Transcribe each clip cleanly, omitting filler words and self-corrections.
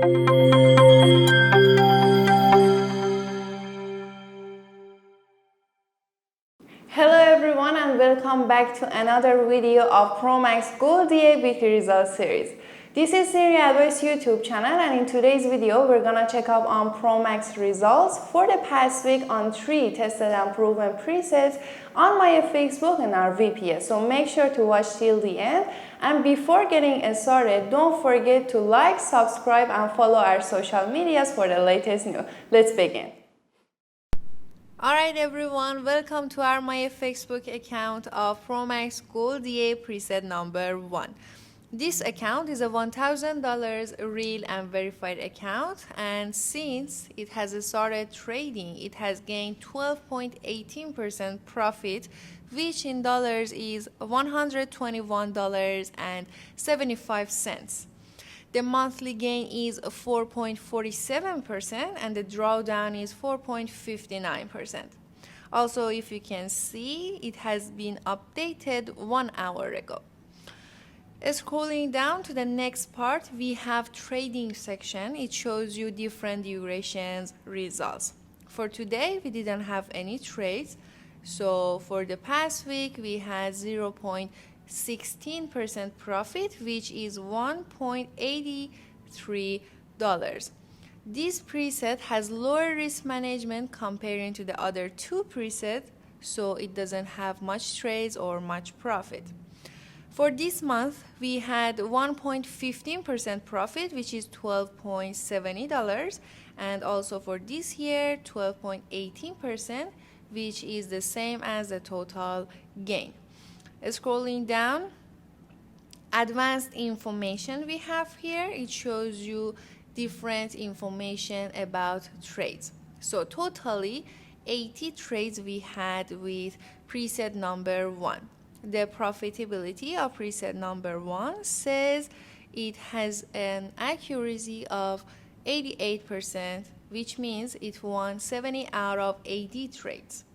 Hello everyone and welcome back to another video of Promax Gold EA Weekly Results Series. This is Siri Advice YouTube channel, and in today's video we're gonna check up on Promax results for the past week on 3 tested and proven presets on Myfxbook and our VPS. So make sure to watch till the end, and before getting started, don't forget to like, subscribe and follow our social medias for the latest news. Let's begin. Alright everyone, welcome to our Myfxbook account of Promax Gold EA preset number 1. This account is a $1,000 real and verified account, and since it has started trading, it has gained 12.18% profit, which in dollars is $121.75. The monthly gain is 4.47% and the drawdown is 4.59%. Also, if you can see, it has been updated 1 hour ago. Scrolling down to the next part, we have trading section. It shows you different durations results. For today, we didn't have any trades. So for the past week, we had 0.16% profit, which is $1.83. This preset has lower risk management comparing to the other 2 presets, so it doesn't have much trades or much profit. For this month, we had 1.15% profit, which is $12.70, and also for this year, 12.18%, which is the same as the total gain. Scrolling down, advanced information we have here. It shows you different information about trades. So totally 80 trades we had with preset number 1. The profitability of preset number 1 says it has an accuracy of 88%, which means it won 70 out of 80 trades.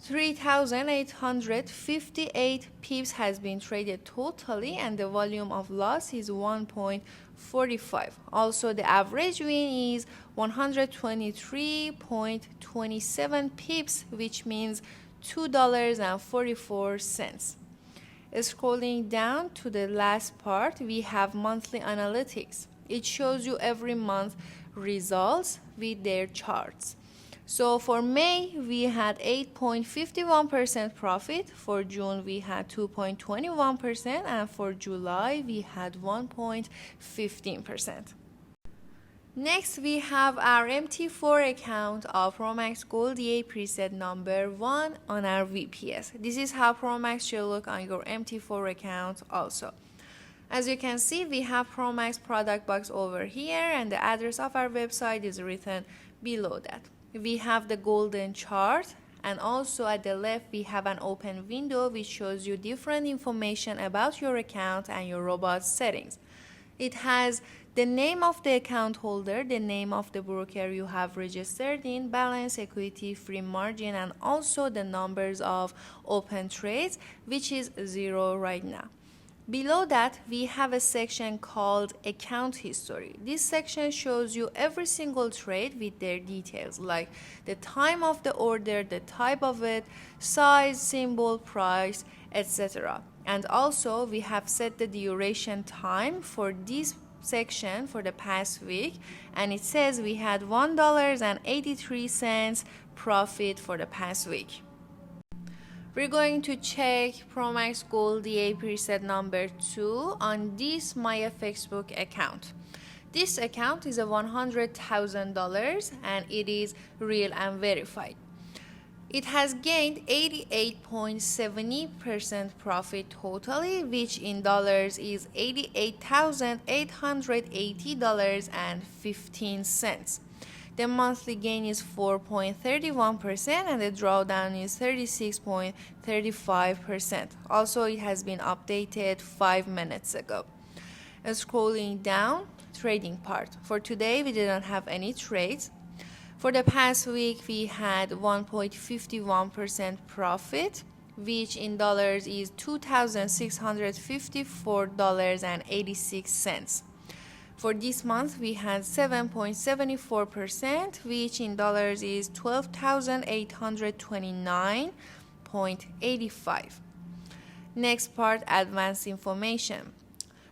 3,858 pips has been traded totally, and the volume of loss is 1.45. Also, the average win is 123.27 pips, which means $2.44. Scrolling down to the last part, we have monthly analytics. It shows you every month results with their charts. So for May, we had 8.51% profit, for June we had 2.21%, and for July we had 1.15%. Next, we have our MT4 account of Promax Gold EA preset number 1 on our VPS. This is how Promax should look on your MT4 account also. As you can see, we have Promax product box over here, and the address of our website is written below that. We have the golden chart, and also at the left we have an open window which shows you different information about your account and your robot settings. It has the name of the account holder, the name of the broker you have registered in, balance, equity, free margin, and also the numbers of open trades, which is 0 right now. Below that, we have a section called Account History. This section shows you every single trade with their details, like the time of the order, the type of it, size, symbol, price, etc. And also, we have set the duration time for this section for the past week, and it says we had $1.83 profit for the past week. We're going to check Promax Gold EA preset number 2 on this Myfxbook account. This account is a $100,000 and it is real and verified. It has gained 88.70% profit totally, which in dollars is $88,880.15. The monthly gain is 4.31% and the drawdown is 36.35%. Also, it has been updated 5 minutes ago. Scrolling down, trading part. For today, we didn't have any trades. For the past week, we had 1.51% profit, which in dollars is $2,654.86. For this month, we had 7.74%, which in dollars is $12,829.85. Next part, advanced information.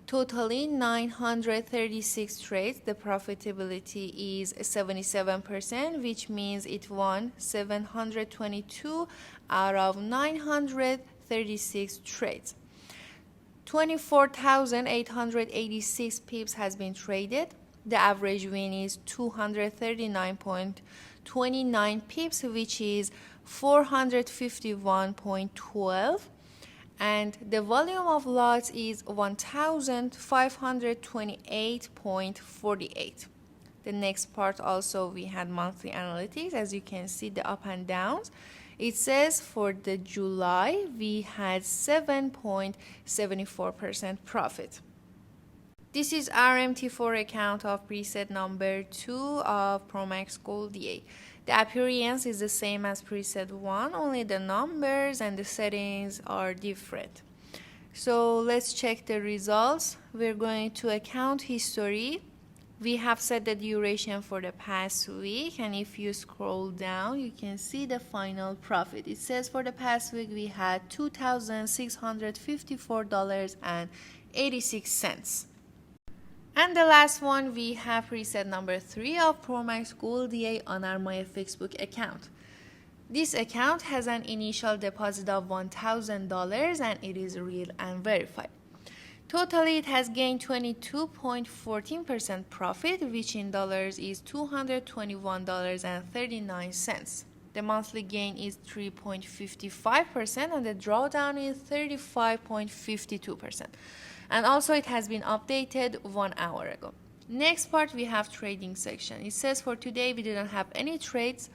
Totally 936 trades. The profitability is 77%, which means it won 722 out of 936 trades. 24,886 pips has been traded. The average win is 239.29 pips, which is 451.12. And the volume of lots is 1,528.48. The next part also we had monthly analytics. As you can see the up and downs. It says for the July we had 7.74% profit. This is our MT4 account of preset number 2 of Promax Gold EA. The appearance is the same as preset 1, only the numbers and the settings are different. So let's check the results. We're going to account history. We have set the duration for the past week, and if you scroll down, you can see the final profit. It says for the past week we had $2,654.86. And the last one, we have preset number 3 of Promax Gold EA on our Myfxbook account. This account has an initial deposit of $1,000 and it is real and verified. Totally, it has gained 22.14% profit, which in dollars is $221.39. The monthly gain is 3.55% and the drawdown is 35.52%. And also it has been updated 1 hour ago. Next part, we have trading section. It says for today we didn't have any trades.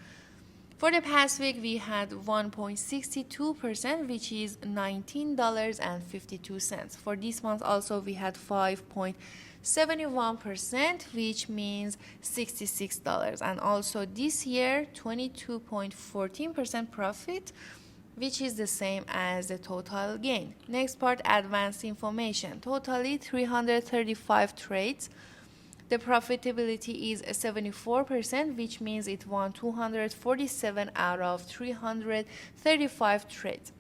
For the past week we had 1.62%, which is $19.52. For this month also we had 5.71%, which means $66. And also this year 22.14% profit, which is the same as the total gain. Next part, advanced information. Totally 335 trades. The profitability is 74%, which means it won 247 out of 335 trades.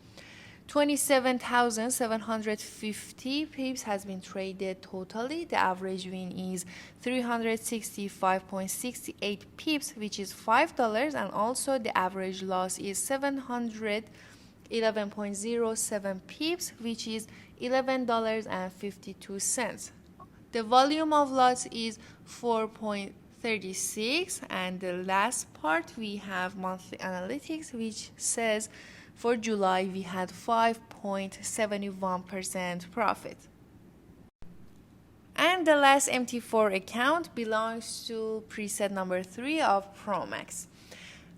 27,750 pips has been traded totally. The average win is 365.68 pips, which is $5, and also the average loss is 711.07 pips, which is $11.52. The volume of lots is 4.36, and the last part we have monthly analytics, which says for July we had 5.71% profit. And the last MT4 account belongs to preset number 3 of Promax.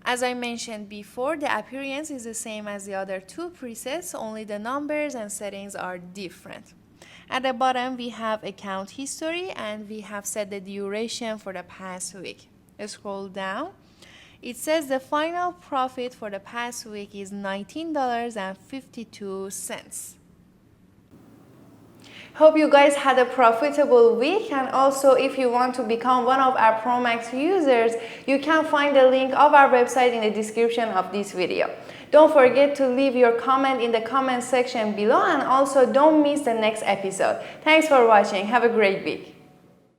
As I mentioned before, the appearance is the same as the other 2 presets, only the numbers and settings are different. At the bottom we have account history and we have set the duration for the past week. Scroll down. It says the final profit for the past week is $19.52. Hope you guys had a profitable week, and also if you want to become one of our Promax users, you can find the link of our website in the description of this video. Don't forget to leave your comment in the comment section below, and also don't miss the next episode. Thanks for watching. Have a great week.